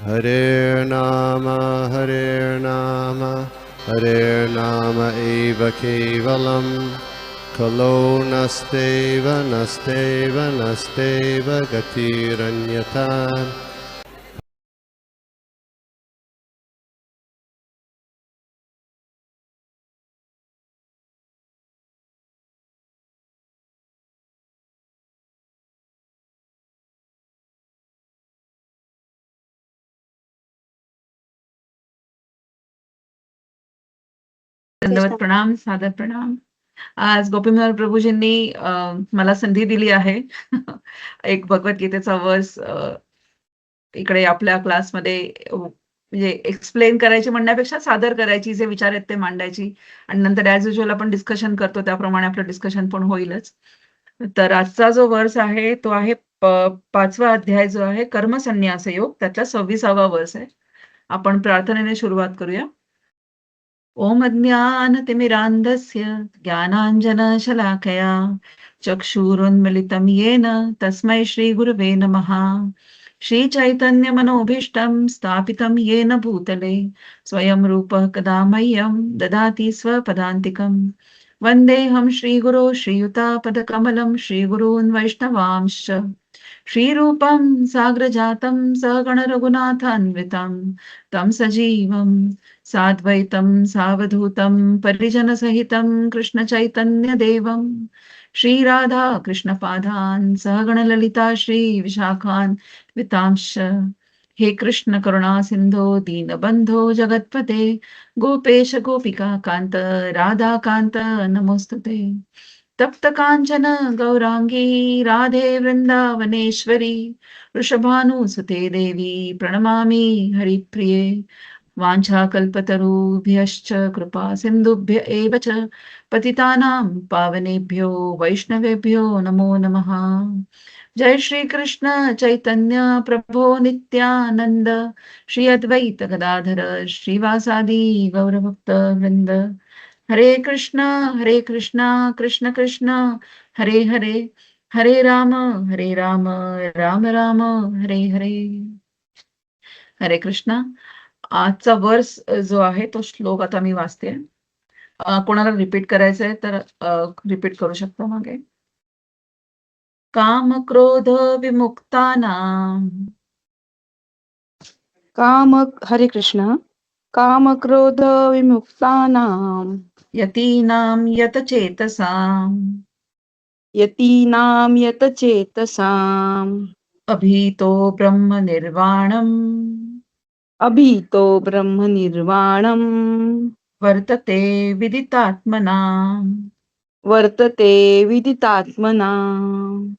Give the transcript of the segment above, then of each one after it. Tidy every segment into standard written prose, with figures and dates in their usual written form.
Hare Nama Hare Nama eva kevalam Kalo nasteva nasteva nasteva gatiranyata. दंडवत प्रणाम, सादर प्रणाम. आज गोपीनाथ प्रभूजींनी मला संधी दिली आहे एक भगवद्गीतेचा वर्स इकडे आपल्या क्लासमध्ये म्हणजे एक्सप्लेन करायची म्हणण्यापेक्षा सादर करायची, जे विचार आहेत ते मांडायची आणि नंतर ॲज युज्युअल आपण डिस्कशन करतो त्याप्रमाणे आपलं डिस्कशन पण होईलच. तर आजचा जो वर्स आहे तो आहे 5वा अध्याय जो आहे कर्मसन्न्यास योग, त्यातला 26वा वर्स आहे. आपण प्रार्थनेने सुरुवात करूया. ओम अज्ञानतिमिरान्धस्य ज्ञानाञ्जनशलाकया चक्षुरुन्मिलितं येन तस्मै श्रीगुरवे नमः. श्रीचैतन्यमनोभीष्टं स्थापितं येन भूतले स्वयं रूपः कदा मह्यं ददाति स्वपदान्तिकं. वन्देऽहं श्रीगुरो श्रीयुतापदकमलं श्रीगुरून् वैष्णवांश्च. श्रीरूपं साग्रजातं सहगणरघुनाथान्वितं तं सजीवं साद्वैतं सावधूतं परिजनसहितं कृष्णचैतन्यदेवं श्रीराधा कृष्णपादान् सहगणललिता श्रीविशाखान्वितांश्च. हे कृष्ण करुणा सिंधो दीनबंधो जगत्पते गोपेश गोपिका कांत राधाकांत नमोस्तुते. तप्त कांचन गौरांगी राधे वृंदावनेश्वरी वृषभानुसुते देवी प्रणमामि हरिप्रिये. वाञ्छाकल्पतरुभ्यश्च कृपा सिन्धुभ्य एव च पतितानां पावनेभ्यो वैष्णवेभ्यो नमो नमः. जय श्री कृष्ण चैतन्य प्रभो नित्यानंद श्री अद्वैत गदाधर श्रीवासादि गौरभक्त वृंद. हरे कृष्ण कृष्ण कृष्ण हरे हरे हरे राम राम राम हरे हरे. हरे कृष्ण. आजचा वर्स जो आहे तो श्लोक आता मी वाचते. कोणाला रिपीट करायचंय तर रिपीट करू शकतो मागे. काम क्रोध विमुक्तानां हरे कृष्ण. काम क्रोध विमुक्तानां यतीनां यतचेतसाम् यतीनां यतचेतसाम् अभीतो ब्रह्म निर्वाणम् अभीतो ब्रह्म निर्वाणम् वर्तते विदितात्मनाम्. वर्तते विदितात्मनाम्.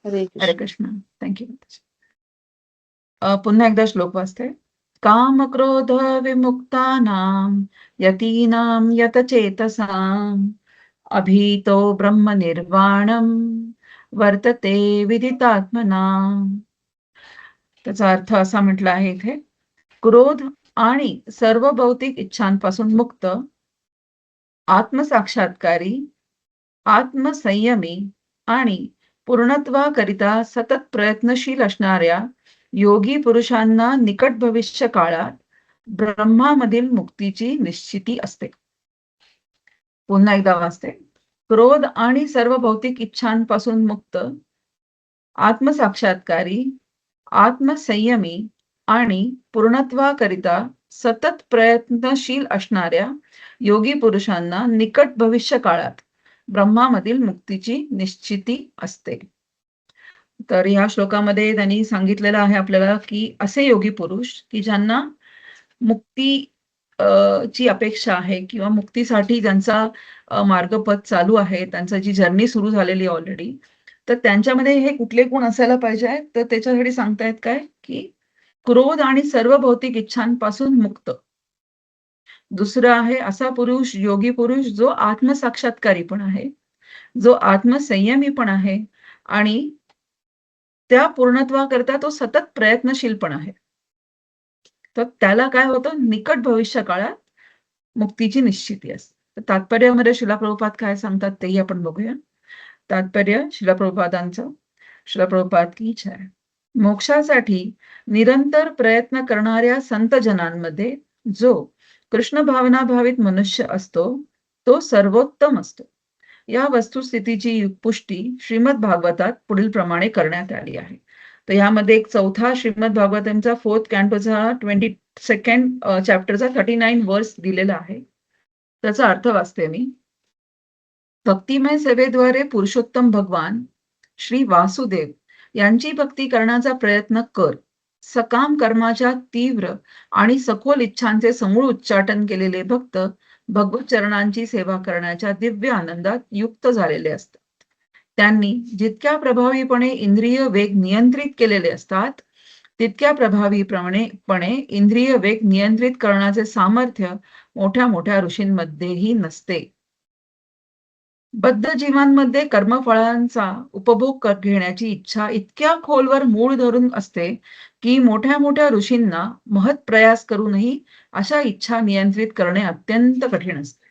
हरे हरे कृष्ण. कृष्ण. थँक्यू. पुन्हा एकदा श्लोक वाचते. काम क्रोध विमुक्तानां यतीनां यतचेतसाम् अभीतो ब्रह्म निर्वाणं वर्तते विदितात्मनां. त्याचा अर्थ असा म्हटला आहे इथे. क्रोध आणि सर्व भौतिक इच्छांपासून मुक्त, आत्मसाक्षात्कारी, आत्मसंयमी आणि पूर्णत्वाकरिता सतत प्रयत्नशील असणाऱ्या योगी पुरुषांना निकट भविष्य काळात ब्रह्मामधील मुक्तीची निश्चिती असते. पुन्हा एकदा वाचते. क्रोध आणि सर्व भौतिक इच्छांपासून मुक्त, आत्मसाक्षात्कारी, आत्मसंयमी आणि पूर्णत्वाकरिता सतत प्रयत्नशील असणाऱ्या योगी पुरुषांना निकट भविष्य काळात ब्रह्मामधील मुक्तीची निश्चिती असते. तर या श्लोकामध्ये त्यांनी सांगितलेलं आहे आपल्याला की असे योगी पुरुष की ज्यांना मुक्ती ची अपेक्षा आहे किंवा मुक्तीसाठी ज्यांचा मार्गपथ चालू आहे, त्यांची जी जर्नी सुरू झालेली ऑलरेडी, तर त्यांच्यामध्ये हे कुठले गुण असायला पाहिजे. तर त्याच्यासाठी सांगतायत काय की क्रोध आणि सर्व भौतिक इच्छांपासून मुक्त. दुसरं आहे असा पुरुष, योगी पुरुष जो आत्मसाक्षात्कारी पण आहे, जो आत्मसंयमी पण आहे आणि त्या पूर्णत्वाकरता तो सतत प्रयत्नशील पण आहे. तर त्याला काय होतं, निकट भविष्य काळात मुक्तीची निश्चिती असते. तर तात्पर्यामध्ये श्रील प्रभुपाद काय सांगतात तेही आपण बघूया. तात्पर्य श्रील प्रभुपादांचं. श्रील प्रभुपाद की जय. मोक्षासाठी निरंतर प्रयत्न करणाऱ्या संतजनांमध्ये जो कृष्ण भावनाभावित मनुष्य असतो तो सर्वोत्तम असतो. या वस्तुस्थितीची पुष्टी श्रीमद भागवतात पुढील प्रमाणे करण्यात आली आहे. तर यामध्ये एक चौथा श्रीमद भागवतमचा 4th कॅन्टोचा 22nd चॅप्टरचा 39 वर्स दिलेला आहे. त्याचा अर्थ वाचते मी. भक्तिमय सेवेद्वारे पुरुषोत्तम भगवान श्री वासुदेव यांची भक्ती करण्याचा प्रयत्न कर. सकाम कर्माच्या तीव्र आणि सखोल इच्छांचे समूळ उच्चाटन केलेले भक्त भगवत चरणांची सेवा करण्याच्या दिव्य आनंदात युक्त झालेले असतात. त्यांनी जितक्या प्रभावीपणे इंद्रिय वेग नियंत्रित केलेले असतात तितक्या प्रभावीपणे इंद्रिय वेग नियंत्रित करण्याचे सामर्थ्य मोठ्या मोठ्या ऋषींमध्येही नसते. बद्ध जीवांमध्ये कर्मफळांचा उपभोग घेण्याची इच्छा इतक्या खोलवर मूळ धरून असते की मोठ्या मोठ्या ऋषींना महत् प्रयास करूनही अशा इच्छा नियंत्रित करणे अत्यंत कठीण असते.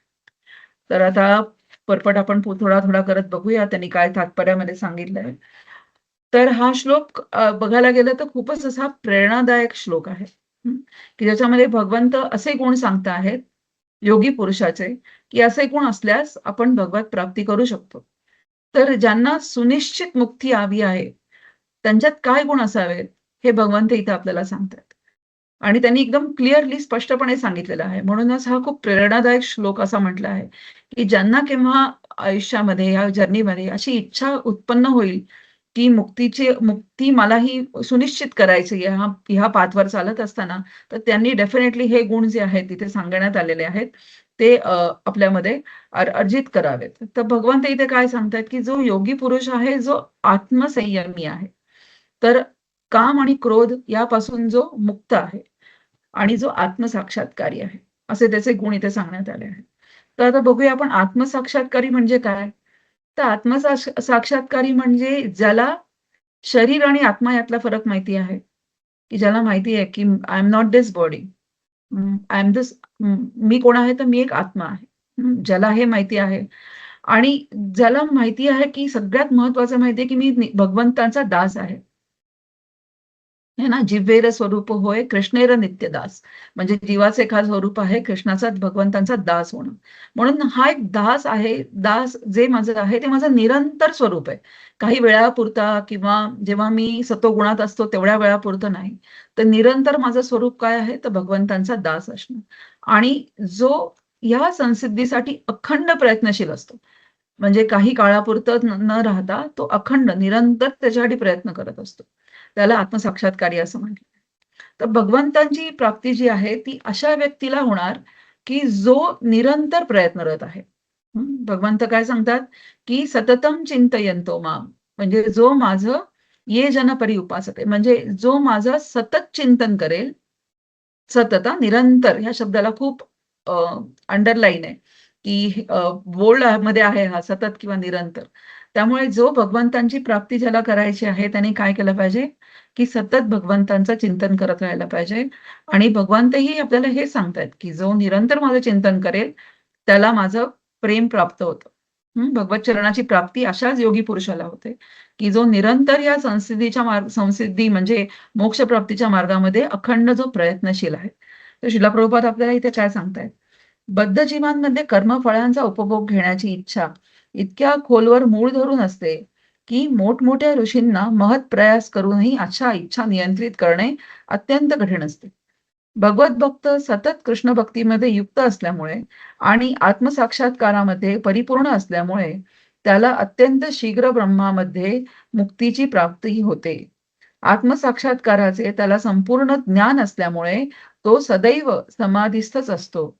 तर आता परपट आपण थोडा थोडा करत बघूया त्यांनी काय तात्पर्यामध्ये सांगितलंय. तर हा श्लोक बघायला गेलं तर खूपच असा प्रेरणादायक श्लोक आहे की ज्याच्यामध्ये भगवंत असे गुण सांगता आहेत योगी पुरुषाचे की असे गुण असल्यास आपण भगवत प्राप्ती करू शकतो. तर ज्यांना सुनिश्चित मुक्ती हवी आहे त्यांच्यात काय गुण असावेत हे भगवंत इथे आपल्याला सांगतात आणि त्यांनी एकदम क्लिअरली स्पष्टपणे सांगितलेलं आहे. म्हणूनच हा खूप प्रेरणादायक श्लोक असा म्हटला आहे की ज्यांना केव्हा आयुष्यामध्ये या जर्नीमध्ये अशी इच्छा उत्पन्न होईल की मुक्ती मलाही सुनिश्चित करायची ह्या पाथवर चालत असताना तर त्यांनी डेफिनेटली हे गुण जे आहेत तिथे सांगण्यात आलेले आहेत ते आपल्यामध्ये अर्जित करावेत. तर भगवंत इथे काय सांगतात की जो योगी पुरुष आहे जो आत्मसंयमी आहे तर काम आणि क्रोध यापासून जो मुक्त आहे आणि जो आत्मसाक्षात्कारी आहे असे त्याचे गुण इथे सांगण्यात आले आहेत. तर आता बघूया आपण आत्मसाक्षात्कारी म्हणजे काय. तर आत्मसाक्षात्कारी म्हणजे ज्याला शरीर आणि आत्मा यातला फरक माहिती आहे की ज्याला माहिती आहे की I am not this body, I am this, मी कोण आहे तर मी एक आत्मा आहे. ज्याला हे माहिती आहे आणि ज्याला माहिती आहे की सगळ्यात महत्वाचं माहिती आहे की मी भगवंताचा दास आहे है ना. जिव्हेर स्वरूप होय कृष्णेर नित्यदास, म्हणजे जीवाचे एखाद स्वरूप आहे कृष्णाचा भगवंतांचा दास होणं. म्हणून हा एक दास आहे. दास जे माझं आहे ते माझं निरंतर स्वरूप आहे. काही वेळापुरता किंवा जेव्हा मी सत्वगुणात असतो तेवढ्या वेळापुरतं नाही, तर निरंतर माझं स्वरूप काय आहे तर भगवंतांचा दास असणं. आणि जो या संसिद्धीसाठी अखंड प्रयत्नशील असतो म्हणजे काही काळापुरतं न राहता तो अखंड निरंतर त्याच्यासाठी प्रयत्न करत असतो त्याला आत्मसाक्षात्कारी असं म्हटलं. तर भगवंतांची प्राप्ती जी आहे ती अशा व्यक्तीला होणार की जो निरंतर प्रयत्नरत आहे. भगवंत काय सांगतात की सततम चिंतयंतो माम, म्हणजे जो माझं ये जन परी उपासते, म्हणजे जो माझं सतत चिंतन करेल. सतत निरंतर ह्या शब्दाला खूप अंडरलाईन आहे की बोल्ड मध्ये आहे हा सतत किंवा निरंतर. त्यामुळे जो भगवंतांची प्राप्ती ज्याला करायची आहे त्याने काय केलं पाहिजे की सतत भगवंतांचं चिंतन करत राहायला पाहिजे. आणि भगवंतही आपल्याला हे सांगतायत की जो निरंतर माझं चिंतन करेल त्याला माझं प्रेम प्राप्त होतं. भगवत चरणाची प्राप्ती अशाच योगी पुरुषाला होते की जो निरंतर या संसिद्धी म्हणजे मोक्ष प्राप्तीच्या मार्गामध्ये अखंड जो प्रयत्नशील आहे. तर श्रील प्रभुपाद आपल्याला इथे काय सांगतायत, बद्ध जीवांमध्ये कर्मफळांचा उपभोग घेण्याची इच्छा इतक्या खोलवर मूळ धरून असते की मोठमोठ्या ऋषींना महत् प्रयास करूनही अशा इच्छा नियंत्रित करणे अत्यंत कठीण असते. भगवत भक्त सतत कृष्ण भक्तीमध्ये युक्त असल्यामुळे आणि आत्मसाक्षात्कारामध्ये परिपूर्ण असल्यामुळे त्याला अत्यंत शीघ्र ब्रह्मामध्ये मुक्तीची प्राप्ती होते. आत्मसाक्षात्काराचे त्याला संपूर्ण ज्ञान असल्यामुळे तो सदैव समाधीस्थच असतो.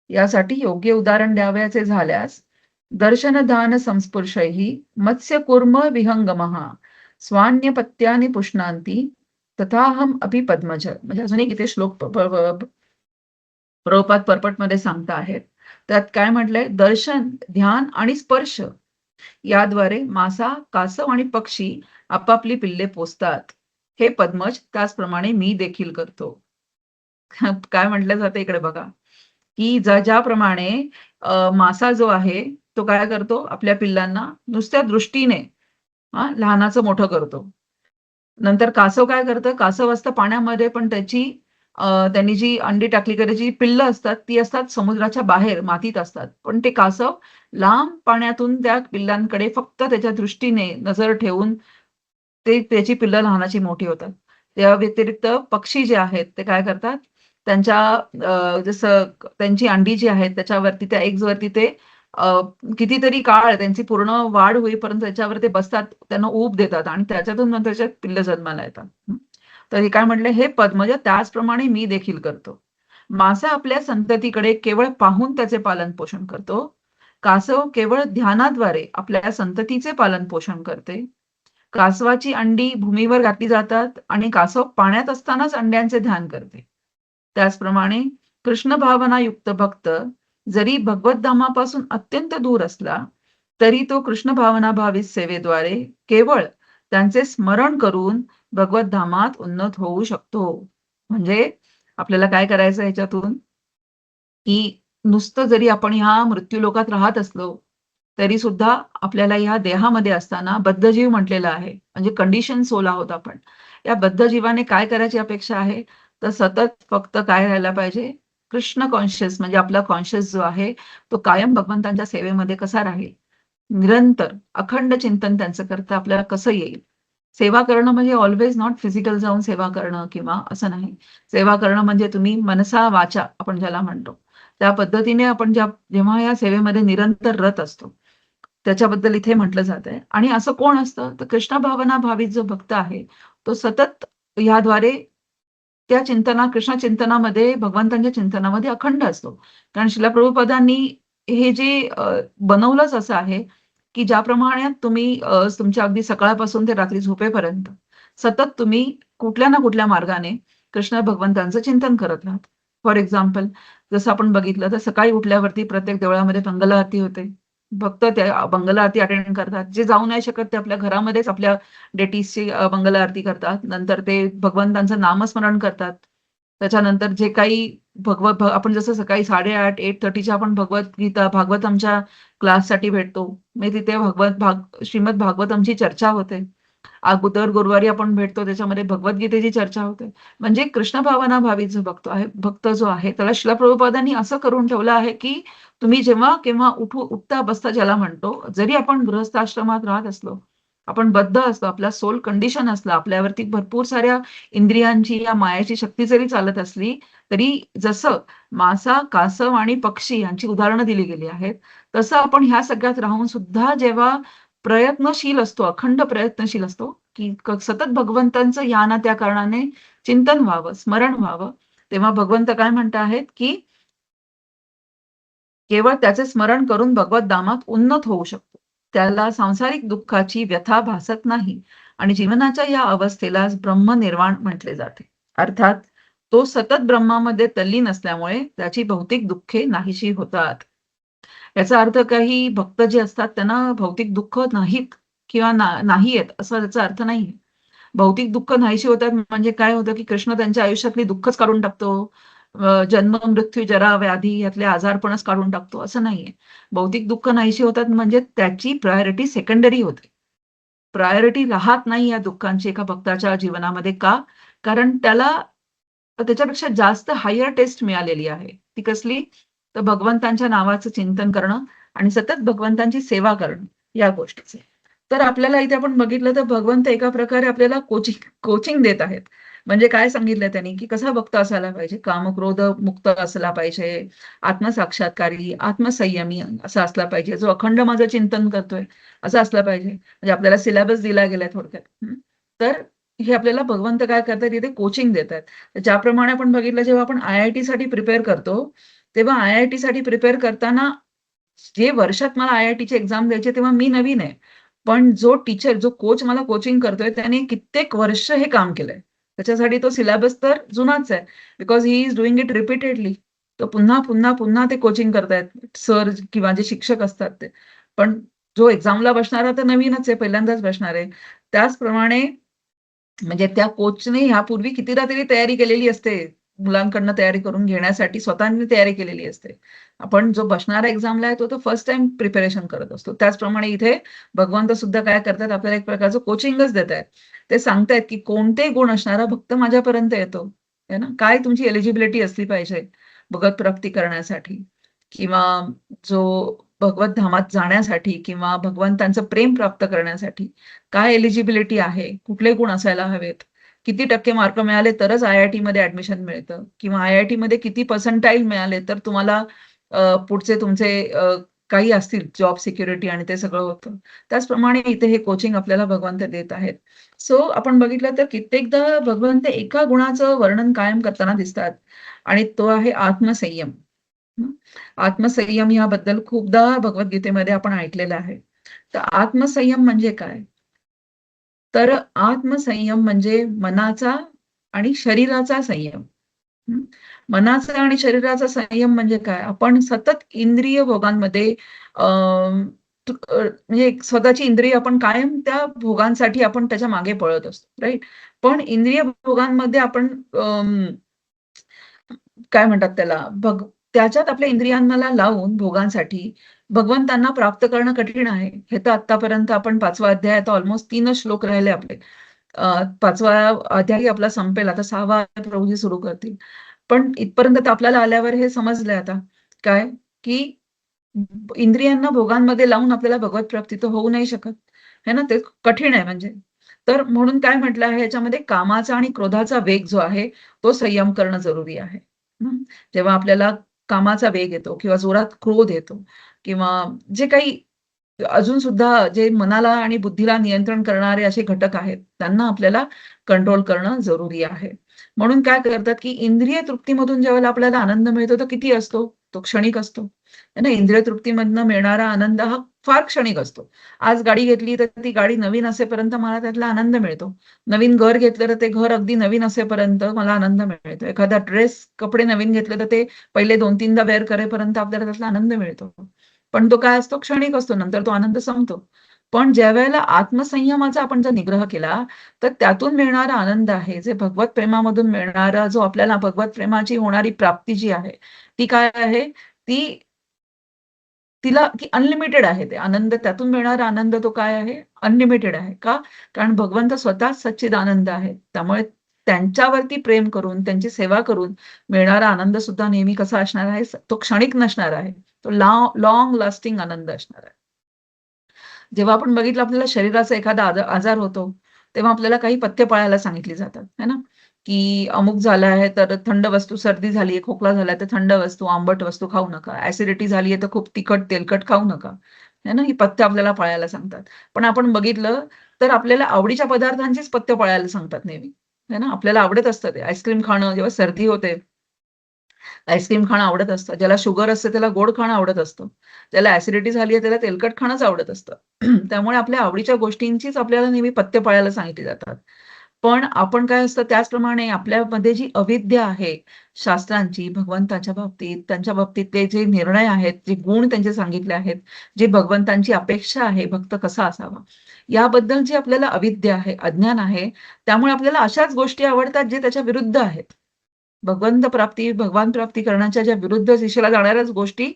यासाठी योग्य उदाहरण द्यावयाचे झाल्यास दर्शनदान संस्पृशैः मत्स्यकूर्म विहंगमः स्वान्यपत्यानि पुष्णान्ति तथाहम अपि पद्मज, म्हणजे अजून एक इथे श्लोक प्रभुपाद पर्पटमध्ये सांगता आहेत. त्यात काय म्हटलंय, दर्शन, ध्यान आणि स्पर्श याद्वारे मासा, कासव आणि पक्षी आपापली पिल्ले पोसतात. हे पद्मज त्याचप्रमाणे मी देखील करतो. काय म्हटलं जातं इकडे बघा की ज्याप्रमाणे मासा जो आहे तो काय करतो आपल्या पिल्लांना नुसत्या दृष्टीने लहानाचं मोठं करतो. नंतर कासव काय करतं, कासव असतं पाण्यामध्ये, पण त्यांनी जी अंडी टाकली की त्याची पिल्लं असतात ती असतात समुद्राच्या बाहेर मातीत असतात. पण ते कासव लांब पाण्यातून त्या पिल्लांकडे फक्त त्याच्या दृष्टीने नजर ठेवून त्याची पिल्लं लहानाची मोठी होतात. त्या व्यतिरिक्त पक्षी जे आहेत ते काय करतात, जसं त्यांची अंडी जी आहेत त्याच्यावरती, त्या एग्ज वरती ते कितीतरी काळ त्यांची पूर्ण वाढ होईपर्यंत त्याच्यावर ते बसतात, त्यांना ऊब देतात आणि त्याच्यातून नंतर त्याच्यात पिल्लं जन्माला येतात. तर हे काय म्हटले, हे पद्मज त्याचप्रमाणे मी देखील करतो. मासा आपल्या संततीकडे केवळ पाहून त्याचे पालन पोषण करतो. कासव केवळ ध्यानाद्वारे आपल्या संततीचे पालन पोषण करते. कासवाची अंडी भूमीवर घातली जातात आणि कासव पाण्यात असतानाच अंड्यांचे ध्यान करते. त्याचप्रमाणे कृष्ण भावनायुक्त भक्त जरी भगवतधामापासून अत्यंत दूर असला तरी तो कृष्ण भावना भावित सेवेद्वारे केवळ त्यांचे स्मरण करून भगवतधामात उन्नत होऊ शकतो. म्हणजे आपल्याला काय करायचं ह्याच्यातून, की नुसतं जरी आपण ह्या मृत्यूलोकात राहत असलो तरी सुद्धा आपल्याला ह्या देहामध्ये असताना बद्धजीव म्हटलेला आहे, म्हणजे कंडिशन सोल आहोत आपण. या बद्ध जीवाने काय करायची अपेक्षा आहे, तर सतत फक्त काय राहायला पाहिजे, कृष्ण कॉन्शियस, म्हणजे आपला कॉन्शियस जो आहे तो कायम भगवंतांच्या सेवेमध्ये कसा राहील, निरंतर अखंड चिंतन त्यांचं करता आपल्याला कसं येईल. सेवा करणं म्हणजे ऑलवेज नॉट फिजिकल जाऊन सेवा करणं किंवा असं नाही. सेवा करणं म्हणजे तुम्ही मनसा वाचा आपण ज्याला म्हणतो, त्या पद्धतीने आपण जेव्हा या सेवेमध्ये निरंतर रत असतो त्याच्याबद्दल इथे म्हटलं जात आहे. आणि असं कोण असतं, तर कृष्ण भावना भावित जो भक्त आहे तो सतत याद्वारे त्या कृष्ण चिंतनामध्ये, भगवंतांच्या चिंतनामध्ये अखंड असतो. कारण श्रील प्रभुपादांनी हे जे बनवलंच असं आहे, की ज्याप्रमाणे तुम्ही तुमच्या अगदी सकाळपासून ते रात्री झोपेपर्यंत सतत तुम्ही कुठल्या ना कुठल्या मार्गाने कृष्ण भगवंतांचं चिंतन करत राहता. फॉर एक्झाम्पल, जसं आपण बघितलं तर सकाळी उठल्यावरती प्रत्येक देवळामध्ये मंगल आरती होते. भक्त त्या मंगल आरती अटेंड करतात. जे जाऊ नाही शकत ते आपल्या घरामध्येच आपल्या डेटीजची मंगल आरती करतात. नंतर ते भगवंतांचं नामस्मरण करतात. त्याच्यानंतर जे काही आपण जसं सकाळी 8:30 8:30च्या आपण भगवद्गीता भागवतमच्या क्लाससाठी भेटतो. मग तिथे श्रीमद भागवतमची चर्चा होते. अगोदर गुरुवारी आपण भेटतो त्याच्यामध्ये भगवद्गीतेची चर्चा होते. म्हणजे कृष्ण भावना भावित जो भक्त जो आहे त्याला श्रील प्रभुपादांनी असं करून ठेवलं आहे, की तुम्ही जेव्हा केव्हा उठता बसता ज्याला म्हणतो, जरी आपण गृहस्थ आश्रमात राहत असलो, आपण बद्ध असतो, आपला सोल कंडिशन असला, आपल्यावरती भरपूर साऱ्या इंद्रियांची या मायाची शक्ती जरी चालत असली, तरी जसं मासा, कासव आणि पक्षी यांची उदाहरणं दिली गेली आहेत, तसं आपण ह्या सगळ्यात राहून सुद्धा जेव्हा प्रयत्नशील असतो, अखंड प्रयत्नशील असतो, की सतत भगवंतांचं या ना त्या कारणाने चिंतन व्हावं, स्मरण व्हावं, तेव्हा भगवंत काय म्हणत आहेत, की केवळ त्याचे स्मरण करून भगवत धामात उन्नत होऊ शकतो. त्याला सांसारिक दुःखाची व्यथा भासत नाही आणि जीवनाच्या या अवस्थेलाच ब्रह्मनिर्वाण म्हटले जाते. अर्थात तो सतत ब्रह्मामध्ये तल्लीन असल्यामुळे त्याची भौतिक दुःखे नाहीशी होतात. याचा अर्थ काही भक्त जे असतात त्यांना भौतिक दुःख नाहीत किंवा नाही आहेत असा त्याचा अर्थ नाहीये. भौतिक दुःख नाहीशी होतात म्हणजे काय होतं, की कृष्ण त्यांच्या आयुष्यातली दुःखच काढून टाकतो. जन्म, मृत्यू, जरा, व्याधी यातले आजारपणच काढून टाकतो असं नाहीये. भौतिक दुःख नाहीशी होतात म्हणजे त्याची प्रायोरिटी सेकंडरी होते. प्रायोरिटी राहत नाही या दुःखांची एका भक्ताच्या जीवनामध्ये. का? कारण त्याला त्याच्यापेक्षा जास्त हायर टेस्ट मिळालेली आहे. ती कसली? तर भगवंतांच्या नावाचं चिंतन करणं आणि सतत भगवंतांची सेवा करणं या गोष्टीचे. तर आपल्याला इथे आपण बघितलं तर भगवंत एका प्रकारे आपल्याला कोचिंग देत आहेत. म्हणजे काय सांगितलंय त्यांनी, की कसा भक्त असायला पाहिजे, कामक्रोध मुक्त असला पाहिजे, आत्मसाक्षात्कारी, आत्मसंयमी असा असला पाहिजे, जो अखंड माझं चिंतन करतोय असा असला पाहिजे. म्हणजे आपल्याला सिलेबस दिला गेलाय थोडक्यात. तर हे आपल्याला भगवंत काय करतात, इथे कोचिंग देतात. ज्याप्रमाणे आपण बघितलं, जेव्हा आपण IIT साठी प्रिपेअर करतो, तेव्हा IIT साठी प्रिपेअर करताना जे वर्षात मला IITची एक्झाम द्यायची तेव्हा मी नवीन आहे. पण जो टीचर, जो कोच मला कोचिंग करतोय त्याने कित्येक वर्ष हे काम केलंय. त्याच्यासाठी तो सिलेबस तर जुनाच आहे. Because he is doing it repeatedly. तो पुन्हा, पुन्हा, पुन्हा ते कोचिंग करतायत सर किंवा जे शिक्षक असतात ते. पण जो एक्झामला बसणारा तर नवीनच आहे, पहिल्यांदाच बसणार आहे. त्याचप्रमाणे म्हणजे त्या कोचने ह्यापूर्वी कितीदा तरी तयारी केलेली असते. मुलांकडनं तयारी करून घेण्यासाठी स्वतःनी तयारी केलेली असते. आपण जो बसणारा एक्झामला आहे तो फर्स्ट टाइम प्रिपरेशन करत असतो. त्याचप्रमाणे इथे भगवंत सुद्धा काय करतात, आपल्याला एक प्रकारचं कोचिंगच देत आहेत. ते सांगतायत की कोणते गुण असणारा भक्त माझ्यापर्यंत येतो, है ना? काय तुमची एलिजिबिलिटी असली पाहिजे भगवत प्राप्ती करण्यासाठी, किंवा जो भगवत धामात जाण्यासाठी किंवा भगवंतांचं प्रेम प्राप्त करण्यासाठी काय एलिजिबिलिटी आहे, कुठले गुण असायला हवेत, किती टक्के मार्क मिळाले तरच IIT मध्ये ऍडमिशन मिळतं, किंवा IIT मध्ये किती पर्सेंटाईल मिळाले तर तुम्हाला पुढचे तुमचे काही असतील जॉब सिक्युरिटी आणि ते सगळं होतं. त्याचप्रमाणे इथे हे कोचिंग आपल्याला भगवंत देत आहेत. सो आपण बघितलं तर कित्येकदा भगवंत एका गुणाचं वर्णन कायम करताना दिसतात आणि तो आहे आत्मसंयम. हं. आत्मसंयम याबद्दल खूपदा भगवद्गीतेमध्ये आपण ऐकलेलं आहे. तर आत्मसंयम म्हणजे काय? तर आत्मसंयम म्हणजे मनाचा आणि शरीराचा संयम. हं. मनाचा आणि शरीराचा संयम म्हणजे काय? आपण सतत इंद्रिय भोगांमध्ये म्हणजे स्वतःची इंद्रिय आपण कायम त्या भोगांसाठी आपण त्याच्या मागे पळत असतो, राइट? पण इंद्रिय भोगांमध्ये आपण काय म्हणतात त्याला, त्याच्यात आपल्या इंद्रियांना लावून भोगांसाठी भगवंतांना प्राप्त करणं कठीण आहे. हे तर आत्तापर्यंत आपण 5वा अध्याय, आता ऑलमोस्ट 3च श्लोक राहिले आपले. 5वा अध्याय आपला संपेल, आता 6वा अध्याय प्रभूजी सुरू करतील. पण इथपर्यंत तर आपल्याला आल्यावर हे समजलंय आता काय, की इंद्रियांना भोगांमध्ये लावून आपल्याला भगवत प्राप्ती तर होऊ नाही शकत, है ना? ते कठीण आहे म्हणजे. तर म्हणून काय म्हटलं आहे याच्यामध्ये, कामाचा आणि क्रोधाचा वेग जो आहे तो संयम करणं जरुरी आहे. हं. जेव्हा आपल्याला कामाचा वेग येतो किंवा जोरात क्रोध येतो किंवा जे काही अजून सुद्धा जे मनाला आणि बुद्धीला नियंत्रण करणारे असे घटक आहेत, त्यांना आपल्याला कंट्रोल करणं जरुरी आहे. म्हणून काय करतात, की इंद्रिय तृप्तीमधून ज्यावेळेला आपल्याला आनंद मिळतो तो किती असतो? तो क्षणिक असतो. है ना? इंद्रिय तृप्तीमधनं मिळणारा आनंद हा फार क्षणिक असतो. आज गाडी घेतली तर ती गाडी नवीन असेपर्यंत मला त्यातला आनंद मिळतो. नवीन घर घेतलं तर ते घर अगदी नवीन असेपर्यंत मला आनंद मिळतो. एखादा कपडे नवीन घेतले तर ते पहिले 2-3दा वेअर करेपर्यंत आपल्याला त्यातला आनंद मिळतो. पण तो काय असतो? क्षणिक असतो. नंतर तो आनंद संपतो. पण ज्यावेळेला आत्मसंयमाचा आपण जर निग्रह केला, तर त्यातून मिळणारा आनंद आहे, जे भगवत प्रेमामधून मिळणारा, जो आपल्याला भगवत प्रेमाची होणारी प्राप्ती जी आहे, ती काय आहे? ती अनलिमिटेड आहे. ते आनंद, त्यातून मिळणारा आनंद तो काय आहे? अनलिमिटेड आहे. का? कारण भगवंत स्वतः सच्चिदानंद आहेत. त्यामुळे त्यांच्यावरती प्रेम करून, त्यांची सेवा करून मिळणारा आनंद सुद्धा नेहमी कसा असणार आहे? तो क्षणिक नसणार आहे. तो लाँग लास्टिंग आनंद असणार आहे. जेव्हा आपण बघितलं आपल्याला शरीराचा एखादा आजार होतो, तेव्हा आपल्याला काही पथ्य पाळायला सांगितली जातात, है ना? की अमुक झालं आहे तर थंड वस्तू, सर्दी झाली आहे, खोकला झाला तर थंड वस्तू, आंबट वस्तू खाऊ नका. ॲसिडिटी झाली आहे तर खूप तिखट, तेलकट खाऊ नका. है ना? ही पथ्य आपल्याला पाळायला सांगतात. पण आपण बघितलं तर आपल्याला आवडीच्या पदार्थांचीच पथ्य पाळायला सांगतात नेहमी. है ना? आपल्याला आवडत असतं ते आईस्क्रीम खाणं, जेव्हा सर्दी होते आईस्क्रीम खाणं आवडत असतं. ज्याला शुगर असते त्याला गोड खाणं आवडत असतं. ज्याला ॲसिडिटी झाली आहे त्याला तेलकट खाणंच आवडत असतं. त्यामुळे आपल्या आवडीच्या गोष्टींचीच आपल्याला नेहमी पथ्य पाळायला सांगितली जातात. पण आपण काय असतं, त्याचप्रमाणे आपल्यामध्ये जी अविद्या आहे शास्त्रांची, भगवंताच्या बाबतीत, त्यांच्या बाबतीतले जे निर्णय आहेत, जे गुण त्यांचे सांगितले आहेत, जी भगवंतांची अपेक्षा आहे, भक्त कसा असावा, याबद्दल जी आपल्याला अविद्या आहे, अज्ञान आहे, त्यामुळे आपल्याला अशाच गोष्टी आवडतात जे त्याच्या विरुद्ध आहेत. भगवंत प्राप्ती, भगवान प्राप्ती करण्याच्या ज्या विरुद्ध दिशेला जाणाऱ्याच गोष्टी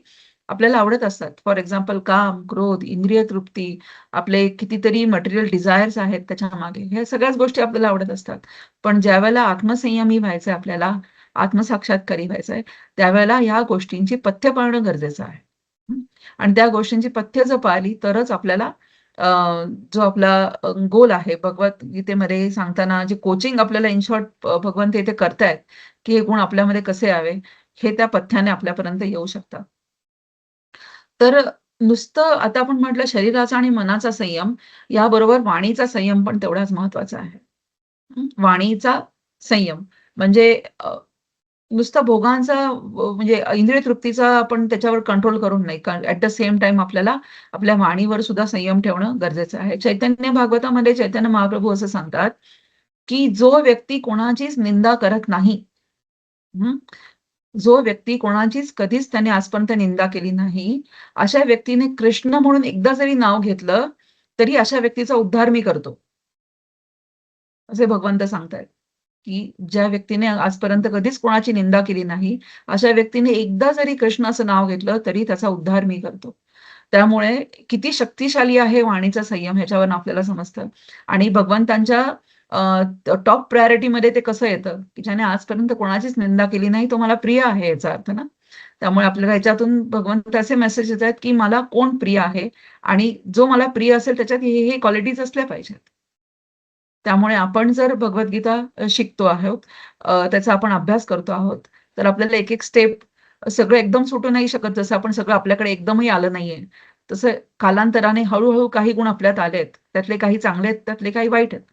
आपल्याला आवडत असतात. फॉर एक्झाम्पल काम, क्रोध, इंद्रिय तृप्ती, आपले कितीतरी मटेरियल डिझायर्स आहेत त्याच्यामागे. ह्या सगळ्याच गोष्टी आपल्याला आवडत असतात. पण ज्यावेळेला आत्मसंयमी व्हायचंय आपल्याला, आत्मसाक्षात्कारी व्हायचंय, त्यावेळेला ह्या गोष्टींची पथ्य पाळणं गरजेचं आहे. हं. आणि त्या गोष्टींची पथ्य जर पाळली तरच आपल्याला अ, जो आपला गोल आहे भगवद्गीतेमध्ये सांगताना जे कोचिंग आपल्याला इन शॉर्ट भगवंत इथे करतायत, की हे गुण आपल्यामध्ये कसे यावे, हे त्या पथ्याने आपल्यापर्यंत येऊ शकतात. तर नुसतं आता आपण म्हटलं शरीराचा आणि मनाचा संयम, याबरोबर वाणीचा संयम पण तेवढाच महत्वाचा आहे. वाणीचा संयम म्हणजे नुसता भोगांचा म्हणजे इंद्रिय तृप्तीचा आपण त्याच्यावर कंट्रोल करून नाही. कारण ॲट द सेम टाईम आपल्याला आपल्या वाणीवर सुद्धा संयम ठेवणं गरजेचं आहे. चैतन्य भागवतामध्ये चैतन्य महाप्रभू असं सांगतात, की जो व्यक्ती कोणाचीच निंदा करत नाही, हं, जो व्यक्ती कोणाचीच कधीच त्याने आजपर्यंत निंदा केली नाही, अशा व्यक्तीने कृष्ण म्हणून एकदा जरी नाव घेतलं, तरी अशा व्यक्तीचा उद्धार मी करतो. असे भगवंत सांगतायत. की ज्या व्यक्तीने आजपर्यंत कधीच कोणाची निंदा केली नाही, अशा व्यक्तीने एकदा जरी कृष्णाचं नाव घेतलं तरी त्याचा उद्धार मी करतो. त्यामुळे किती शक्तिशाली आहे वाणीचा संयम ह्याच्यावरून आपल्याला समजतं. आणि भगवंतांच्या टॉप प्रायोरिटीमध्ये ते कसं येतं, की ज्याने आजपर्यंत कोणाचीच निंदा केली नाही, तो मला प्रिय आहे याचा अर्थ ना. त्यामुळे आपल्याला ह्याच्यातून भगवंत असे मेसेज येत आहेत, की मला कोण प्रिय आहे आणि जो मला प्रिय असेल त्याच्यात हे क्वालिटीज असल्या पाहिजेत. त्यामुळे आपण जर भगवद्गीता शिकतो आहोत, त्याचा आपण अभ्यास करतो आहोत, तर आपल्याला एक-एक स्टेप सगळं एकदम सुटू नाही शकत. जसं आपण सगळं आपल्याकडे एकदमही आलं नाहीये. तसं कालांतराने हळू काही गुण आपल्यात आलेत. त्यातले काही चांगले आहेत, त्यातले काही वाईट आहेत.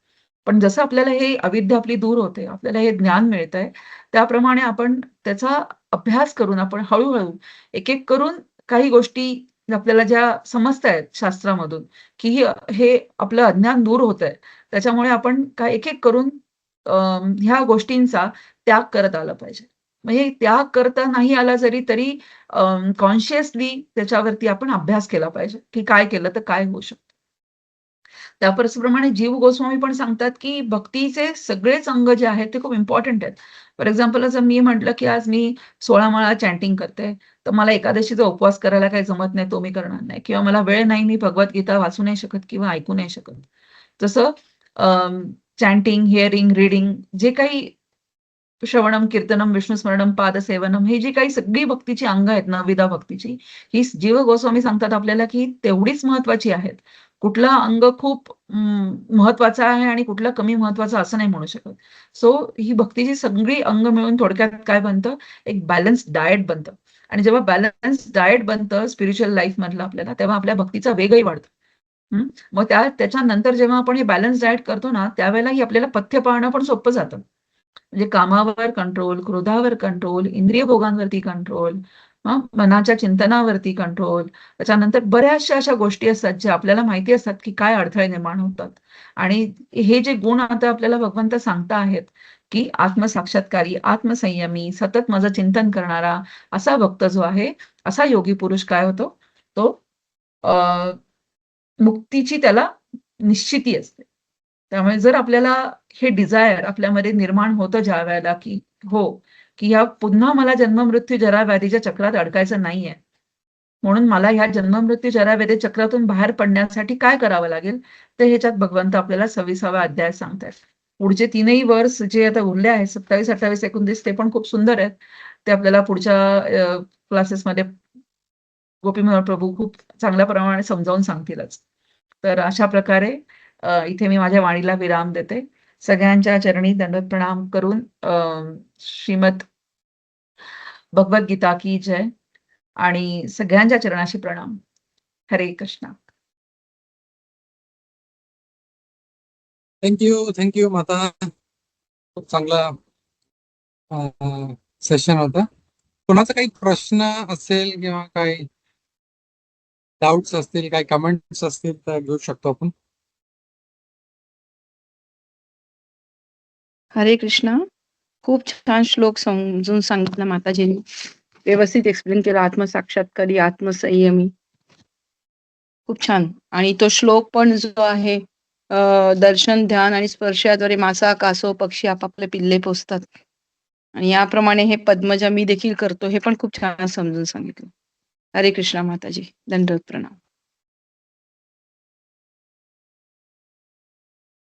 पण जसं आपल्याला हे अविद्या आपली दूर होते, आपल्याला हे ज्ञान मिळतंय, त्याप्रमाणे आपण त्याचा अभ्यास करून आपण हळू एक-एक करून काही गोष्टी आपल्याला ज्या समजतायत शास्त्रामधून, की हे आपलं अज्ञान दूर होतंय. त्याच्यामुळे आपण काय एक-एक करून ह्या गोष्टींचा त्याग करत आला पाहिजे. म्हणजे त्याग करता नाही आला जरी तरी कॉन्शियसली त्याच्यावरती आपण अभ्यास केला पाहिजे, की काय केलं तर काय होऊ शकतं. त्याप्रमाणे जीव गोस्वामी पण सांगतात, की भक्तीचे सगळेच अंग जे आहेत ते खूप इम्पोर्टंट आहेत. फॉर एक्झाम्पल जर मी म्हटलं, की आज मी 16 माळा चॅन्टिंग करते, तर मला एकादशीचा उपवास करायला काही जमत नाही, तो मी करणार नाही किंवा मला वेळ नाही, मी भगवद्गीता वाचू नाही शकत किंवा ऐकू नाही शकत. तसं चॅन्टिंग, हिअरिंग, रीडिंग जे काही श्रवणम, कीर्तनम, विष्णुस्मरणम, पादसेवनम ही जी काही सगळी भक्तीची अंग आहेत, नवविधा भक्तीची, ही जीव गोस्वामी सांगतात आपल्याला, की तेवढीच महत्वाची आहेत. कुठलं अंग खूप महत्वाचं आहे आणि कुठलं कमी महत्वाचं असं नाही म्हणू शकत. सो ही भक्तीची सगळी अंग मिळून थोडक्यात काय बनतं, एक बॅलन्स्ड डायट बनतं आणि जेव्हा बॅलन्स्ड डायट बनतं स्पिरिच्युअल लाईफमधलं आपल्याला, तेव्हा आपल्या भक्तीचा वेगही वाढतो. हं. मग त्याच्यानंतर जेव्हा आपण हे बॅलन्स डायट करतो ना, त्यावेळेलाही आपल्याला पथ्य पाळणं पण सोपं जातं. म्हणजे कामावर कंट्रोल, क्रोधावर कंट्रोल, इंद्रिय भोगांवरती कंट्रोल, मनाच्या चिंतनावरती कंट्रोल. त्याच्यानंतर बऱ्याचशा अशा गोष्टी असतात, ज्या आपल्याला माहिती असतात, की काय अडथळे निर्माण होतात. आणि हे जे गुण आता आपल्याला भगवंत सांगता आहेत, की आत्मसाक्षात्कारी, आत्मसंयमी, सतत माझं चिंतन करणारा असा भक्त जो आहे, असा योगी पुरुष काय होतो, तो मुक्तीची त्याला निश्चिती असते. त्यामुळे जर आपल्याला हे डिझायर आपल्यामध्ये निर्माण होतं ज्यावेळेला, की हो, की ह्या पुन्हा मला जन्म-मृत्यू, जरा-व्याधीच्या चक्रात अडकायचं नाहीये. म्हणून मला ह्या जन्म-मृत्यू, जरा-व्याधी चक्रातून बाहेर पडण्यासाठी काय करावं लागेल, तर ह्याच्यात भगवंत आपल्याला 26वा अध्याय सांगतायत. पुढचे 3ही वर्स जे आता उरले आहेत 27, 28, 29 ते पण खूप सुंदर आहेत. ते आपल्याला पुढच्या क्लासेसमध्ये गोपीनाथ प्रभू खूप चांगल्या प्रमाणे समजावून सांगतीलच. तर अशा प्रकारे इथे मी माझ्या वाणीला विराम देते. सगळ्यांच्या चरणी दंडवत प्रणाम करून श्रीमद भगवद्गीता की जय आणि सगळ्यांच्या चरणाशी प्रणाम. हरे कृष्णा. थँक्यू माता. खूप चांगला सेशन होता. कोणाचा काही प्रश्न असेल किंवा काही डाऊट्स असतील, काही कमेंट्स असतील तर घेऊ शकतो आपण. हरे कृष्णा. खूप छान श्लोक समजून सांगितला माताजींनी. व्यवस्थित एक्सप्लेन केला. आत्मसाक्षात्कारी, आत्मसंयमी. खूप छान. आणि तो श्लोक पण जो आहे दर्शन, ध्यान आणि स्पर्शाद्वारे मासा, कासव, पक्षी आपापले पिल्ले पोसतात. आणि याप्रमाणे हे पद्मजा मी देखील करतो, हे पण खूप छान समजून सांगितलं. हरे कृष्णा माताजी. दंडवत प्रणाम.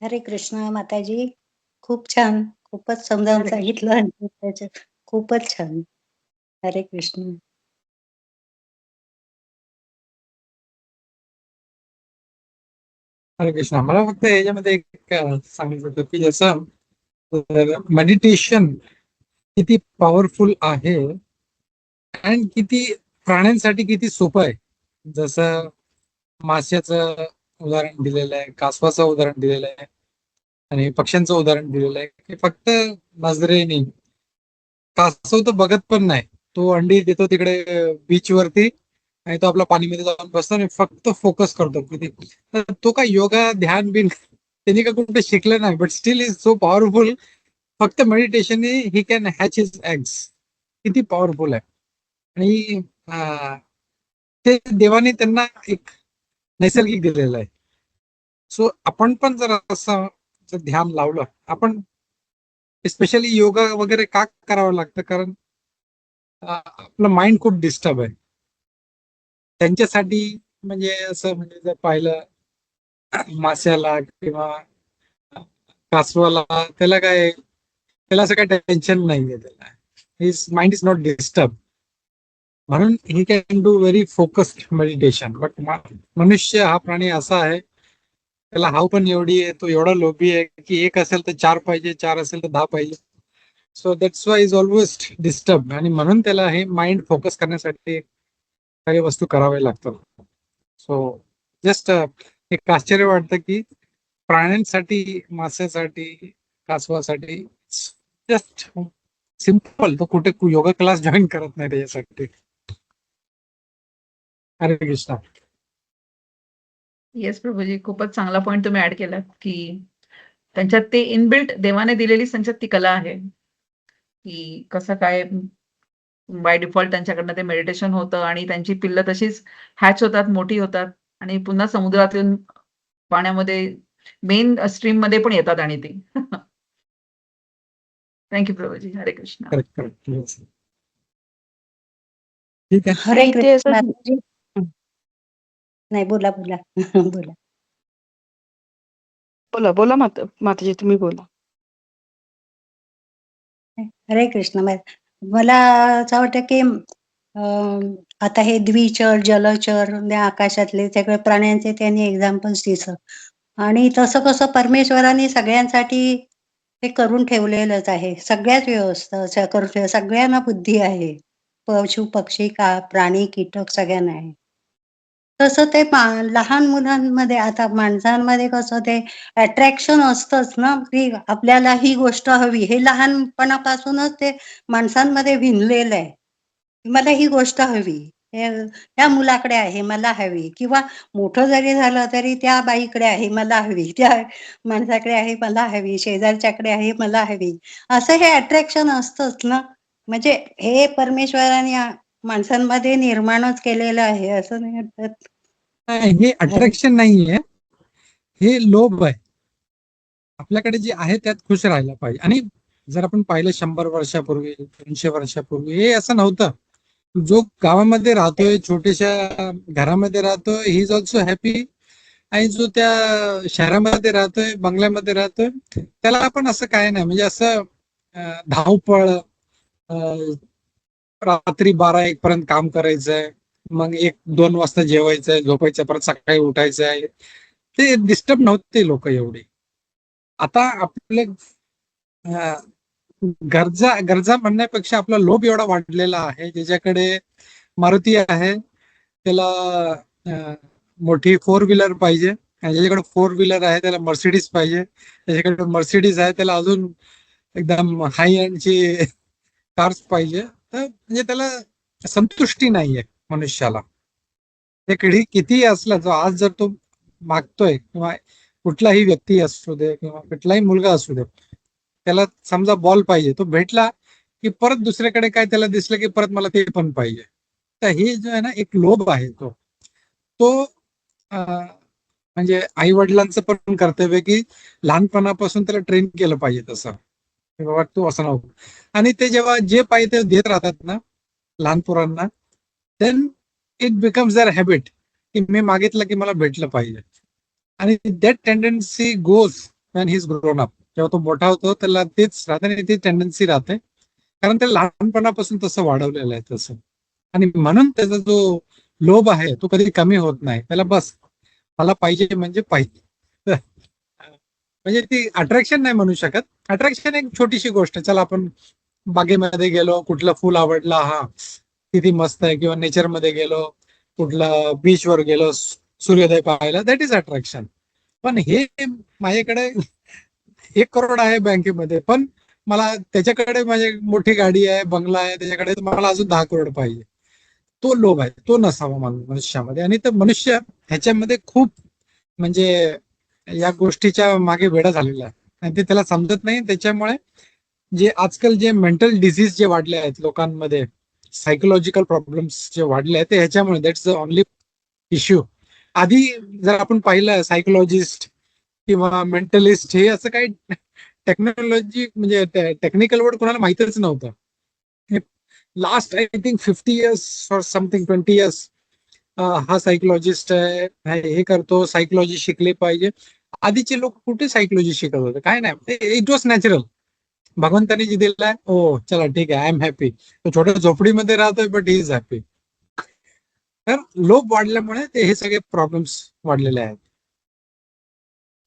हरे कृष्ण माताजी. खूप छान, खूपच समजावून हरे सांगितलं आणि त्याच्यात खूपच छान. हरे कृष्ण. हरे कृष्णा. मला फक्त याच्यामध्ये एक सांगायचं होतं की जसं मेडिटेशन किती पॉवरफुल आहे आणि किती प्राण्यांसाठी किती सोपं आहे. जसं माश्याचं उदाहरण दिलेलं आहे, कासवाचं उदाहरण दिलेलं आहे आणि पक्ष्यांचं उदाहरण दिलेलं आहे की फक्त नजरेने. कासव तर बघत पण नाही, तो अंडी देतो तिकडे बीच वरती आणि तो आपला पाणीमध्ये जाऊन बसतो आणि फक्त फोकस करतो किती. तर तो काय योगा ध्यान बिन त्यांनी का कुठे शिकलं नाही, but still is so powerful. फक्त meditation he can hatch his eggs. किती पॉवरफुल आहे. आणि ते देवाने त्यांना एक नैसर्गिक दिलेलं आहे. सो आपण पण जर असं ध्यान लावलं, आपण स्पेशली योगा वगैरे का करावं लागतं, कारण आपलं माइंड खूप डिस्टर्ब आहे त्यांच्यासाठी. म्हणजे असं म्हणजे जर पाहिलं माश्याला किंवा कासवाला, त्याला असं काही टेन्शन नाहीये, त्याला his mind is not disturb, म्हणून he can do very focused meditation. But मनुष्य हा प्राणी असा आहे, त्याला हाव पण एवढी आहे, तो एवढा लोभी आहे की एक असेल तर 4 पाहिजे, 4 असेल तर 10 पाहिजे. So that's why is always disturb, आणि म्हणून त्याला हे माइंड फोकस करण्यासाठी काही वस्तू कराव्या लागतात. सो जस्ट एक आश्चर्य वाटतं की प्राण्यांसाठी, माशासाठी, कासवासाठी जस्ट सिंपल, तो कुठे योगा क्लास जॉईन करत नाही त्याच्यासाठी. हरे कृष्णा. येस प्रभूजी, खूपच चांगला पॉइंट तुम्ही ऍड केला की त्यांच्यात ते इनबिल्ट देवाने दिलेली त्यांच्यात ती कला आहे की कसं काय बाय डिफॉल्ट त्यांच्याकडनं ते मेडिटेशन होतं आणि त्यांची पिल्लं तशीच हॅच होतात, मोठी होतात आणि पुन्हा समुद्रातून पाण्यामध्ये मेन स्ट्रीम मध्ये पण येतात आणि ती. थँक्यू प्रभूजी. हरे कृष्णा. Correct correct. ठीक आहे. हरे आणि ते कृष्ण असं माताजी. नाही, बोला बोला. बोला. बोला बोला माताजी, तुम्ही बोला. हरे कृष्ण. मला असं वाटतं की आता हे द्विचर, जलचर, आकाशातले सगळे प्राण्यांचे त्यांनी एक्झाम्पल्स दिसत, आणि तसं कसं परमेश्वराने सगळ्यांसाठी ते करून ठेवलेलंच आहे. सगळ्याच व्यवस्था करून सगळ्यांना बुद्धी आहे. पशु पक्षी का प्राणी कीटक सगळ्यांना आहे. तसं ते लहान मुलांमध्ये, आता माणसांमध्ये कसं ते अट्रॅक्शन असतंच ना, की आपल्याला ही गोष्ट हवी. हे लहानपणापासूनच ते माणसांमध्ये भिनलेलं आहे. मला ही गोष्ट हवी. त्या मुलाकडे आहे, मला हवी. किंवा मोठं जरी झालं तरी त्या बाईकडे आहे, मला हवी. त्या माणसाकडे आहे, मला हवी. शेजारच्याकडे आहे, मला हवी. असं हे अट्रॅक्शन असतंच ना. म्हणजे हे परमेश्वराने माणसांमध्ये निर्माणच केलेलं आहे, असं नाही वाटत? हे अट्रॅक्शन नाहीये, हे लोभ आहे. आपल्याकडे जे आहे त्यात खुश राहायला पाहिजे. आणि जर आपण पाहिलं 100 वर्षापूर्वी, 200 वर्षापूर्वी हे असं नव्हतं. जो गावामध्ये राहतोय, छोट्याशा घरामध्ये राहतोय, ही इज ऑल्सो हॅपी. आणि जो त्या शहरामध्ये राहतोय, बंगल्यामध्ये राहतोय, त्याला आपण असं काय नाही, म्हणजे असं धावपळ, रात्री 12-1 पर्यंत काम करायचंय, मग 1-2 वाजता जेवायचंय, झोपायचं, परत सकाळी उठायचंय. ते डिस्टर्ब नव्हते लोक एवढे. आता आपले गरजा म्हणण्यापेक्षा आपला लोभ एवढा वाढलेला आहे. ज्याच्याकडे मारुती आहे त्याला मोठी 4 व्हीलर पाहिजे, आणि ज्याच्याकडे 4 व्हीलर आहे त्याला मर्सिडीज पाहिजे, त्याच्याकडे मर्सिडीज आहे त्याला अजून एकदम हाय एंडची कार्स पाहिजे. तर म्हणजे त्याला संतुष्टी नाहीये मनुष्याला. ते कितीही असला, जो आज जर तो मागतोय, किंवा कुठलाही व्यक्ती असू दे किंवा कुठलाही मुलगा असू दे, त्याला समजा बॉल पाहिजे, तो भेटला की परत दुसऱ्याकडे काय त्याला दिसलं की परत मला ते पण पाहिजे. तर हे जो आहे ना, एक लोभ आहे, तो म्हणजे आई वडिलांचं पण कर्तव्य की लहानपणापासून त्याला ट्रेन केलं पाहिजे तसं, बाबा तू असं नको. आणि ते जेव्हा जे पाहिजे ते देत राहतात ना लहान पोरांना, then it becomes their habit की मी मागितलं की मला भेटलं पाहिजे. आणि that tendency goes when he is grown up. जेव्हा तो मोठा होतो त्याला तेच राहते, आणि ती टेंडन्सी राहते, कारण ते लहानपणापासून तसं वाढवलेलं आहे तसं. आणि म्हणून त्याचा जो लोभ आहे तो कधी कमी होत नाही. त्याला बस मला पाहिजे म्हणजे पाहिजे. म्हणजे ती अट्रॅक्शन नाही म्हणू शकत. अट्रॅक्शन एक छोटीशी गोष्ट. चला आपण बागेमध्ये गेलो, कुठलं फुल आवडला, हा किती मस्त आहे, किंवा नेचरमध्ये गेलो, कुठलं बीचवर गेलो, सूर्योदय पाहायला, दॅट इज अट्रॅक्शन. पण हे माझ्याकडे 1 करोड आहे बँकेमध्ये, पण मला त्याच्याकडे माझी मोठी गाडी आहे, बंगला आहे, त्याच्याकडे मला अजून 10 करोड पाहिजे. तो लोभ आहे, तो नसावा मनुष्यामध्ये. आणि तर मनुष्य ह्याच्यामध्ये खूप म्हणजे या गोष्टीच्या मागे वेडा झालेला आहे, आणि ते त्याला समजत नाही. त्याच्यामुळे जे आजकाल जे मेंटल डिझीज जे वाढले आहेत लोकांमध्ये, सायकोलॉजिकल प्रॉब्लेम्स जे वाढले आहेत, ते ह्याच्यामुळे, दॅट्स द ओनली इश्यू. आधी जर आपण पाहिलं सायकोलॉजिस्ट किंवा मेंटलिस्ट हे असं काही टेक्नॉलॉजी म्हणजे टेक्निकल वर्ड कोणाला माहितच नव्हतं. Last I think 50 years for something 20 years हा सायकोलॉजिस्ट आहे, हे करतो, सायकोलॉजी शिकली पाहिजे. आधीचे लोक कुठे सायकोलॉजी शिकत होते? काय नाही, इट वॉज नॅचरल. भगवंतानी जी दिलाय, ओ चला ठीक आहे, आय एम हॅपी. तो छोट्या झोपडीमध्ये राहतोय बट ही इज हॅपी. तर लोभ वाढल्यामुळे ते हे सगळे प्रॉब्लेम्स वाढलेले आहेत.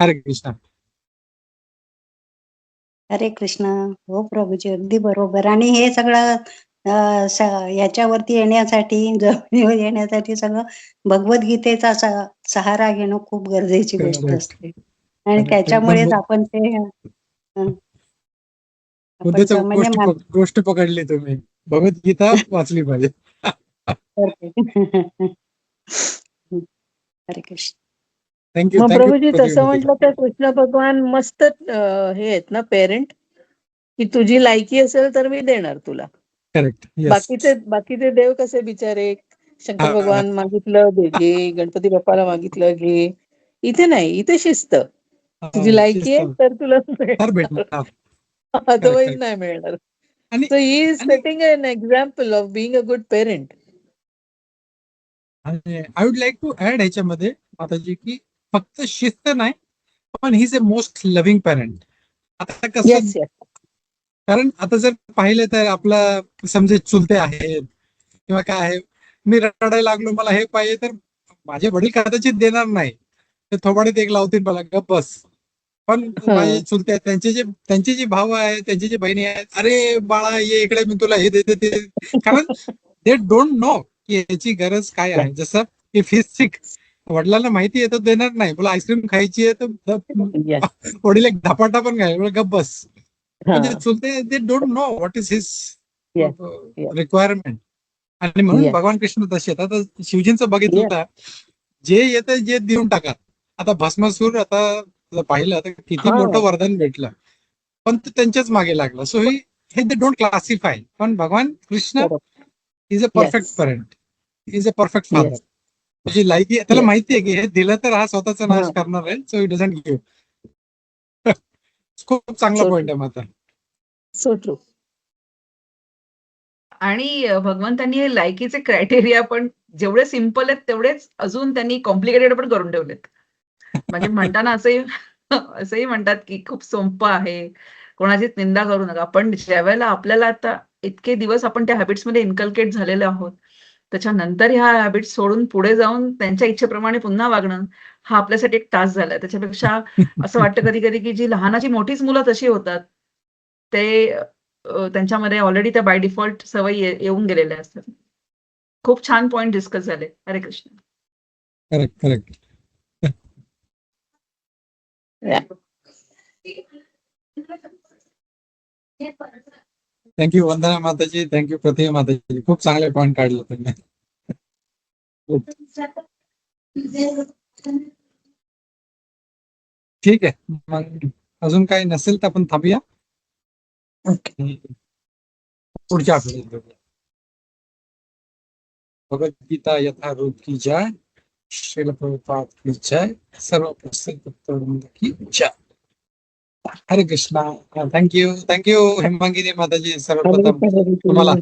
हरे कृष्ण. हरे कृष्ण. हो प्रभूजी, अगदी बरोबर. आणि हे सगळं याच्यावरती येण्यासाठी, जमिनीवर येण्यासाठी सगळं भगवद्गीतेचा सहारा घेणं खूप गरजेची गोष्ट Correct. असते. आणि Correct. त्याच्यामुळेच एकदम आपण ते आपण बुद्धाचं म्हणजे गोष्ट पकडली तुम्ही. भगवद्गीता वाचली पाहिजे. हरे कृष्ण. थँक्यू मग थँक्यू. प्रभूजी तसं म्हटलं तर कृष्ण भगवान मस्त हे आहेत ना पेरेंट, की तुझी लायकी असेल तर मी देणार तुला. करेक्ट. बाकीचे देव कसे बिचारे, शंकर भगवान मागितलं दे घे, गणपती बाप्पाला मागितलं घे. इथे नाही, इथे शिस्त. तुझी लायकी आहे तर तुला भेटणार. Otherwise correct. नाही मिळणार. आणि So he is setting an example of being a good parent. I would like to add ह्याच्यामध्ये माताजी की फक्त शिस्त नाही, पण he is a most loving parent. आता कसं, Yes, yes. कारण आता जर पाहिलं तर आपला समजे चुलते आहेत किंवा काय आहे, मी रडायला लागलो मला हे पाहिजे, तर माझे वडील कदाचित देणार नाही, ते थोबाडीत एक लावतील मला, गप बस. पण माझे चुलते आहेत, त्यांचे जे भाऊ आहेत, त्यांची जे बहिणी आहेत, अरे बाळा ये इकडे, मी तुला हे देते ते. कारण दे डोंट नो की याची गरज काय आहे. जसं इफ ही सिक, वडिलांना माहिती आहे तर देणार नाही. मला आईस्क्रीम खायची आहे तर Yes. वडील एक धपाटा पण खाय, गप बस. म्हणजे हा. चुलते they don't know what is his Yes, yes. Requirement. आणि म्हणून Yes. भगवान कृष्ण तसे आहेत. आता शिवजींचं बघितलं Yes. ना, जे येतं जे देऊन टाका. आता भस्मासूर आता पाहिलं तर किती हा. मोठं वरदान भेटलं, पण तो त्यांच्याच मागे लागला. सो हे दे डोंट क्लासिफाय. पण भगवान Krishna Correct. Is a perfect Yes. Parent, is a perfect father. Yes. म्हणजे लायकी त्याला Yes. माहिती आहे की हे दिलं तर हा स्वतःचा नाश हा. करणार आहे. So it doesn't give. खूप चांगला So पॉइंट true. आहे माता. So true. आणि भगवंतांनी हे लायकीचे क्रायटेरिया पण जेवढे सिंपल आहेत तेवढेच अजून त्यांनी कॉम्प्लिकेटेड पण करून ठेवलेत. म्हणजे म्हणताना असंही म्हणतात की खूप सोपं आहे, कोणाचीच निंदा करू नका. पण ज्यावेळेला आपल्याला आता इतके दिवस आपण त्या हॅबिट्समध्ये इन्कल्केट झालेले आहोत, त्याच्यानंतर ह्या हॅबिट्स सोडून पुढे जाऊन त्यांच्या इच्छेप्रमाणे पुन्हा वागणं हा आपल्यासाठी एक टास्क झालाय. त्याच्यापेक्षा असं वाटतं कधी कधी की जी लहानाची मोठीच मुलं तशी होतात, ते त्यांच्यामध्ये ऑलरेडी त्या बाय डिफॉल्ट सवयी येऊन गेलेल्या असतात. खूप छान पॉइंट डिस्कस झाले. Hare Krishna. Correct correct. Yeah. Thank you Vandana Mataji, thank you प्रतिमा माताजी. खूप चांगले पॉइंट काढले तुम्ही. ठीक आहे, मग अजून काही नसेल तर आपण थांबूया. Okay. पुढच्या आठवड्यात बघूया. भगवद्गीता यथारूप की जय. श्रील प्रभुपाद की जय. सर्व प्रसिद्ध भक्तवृंद की जय. हरे कृष्णा. थँक्यू हेमांगिनी माताजी. सर्वप्रथम तुम्हाला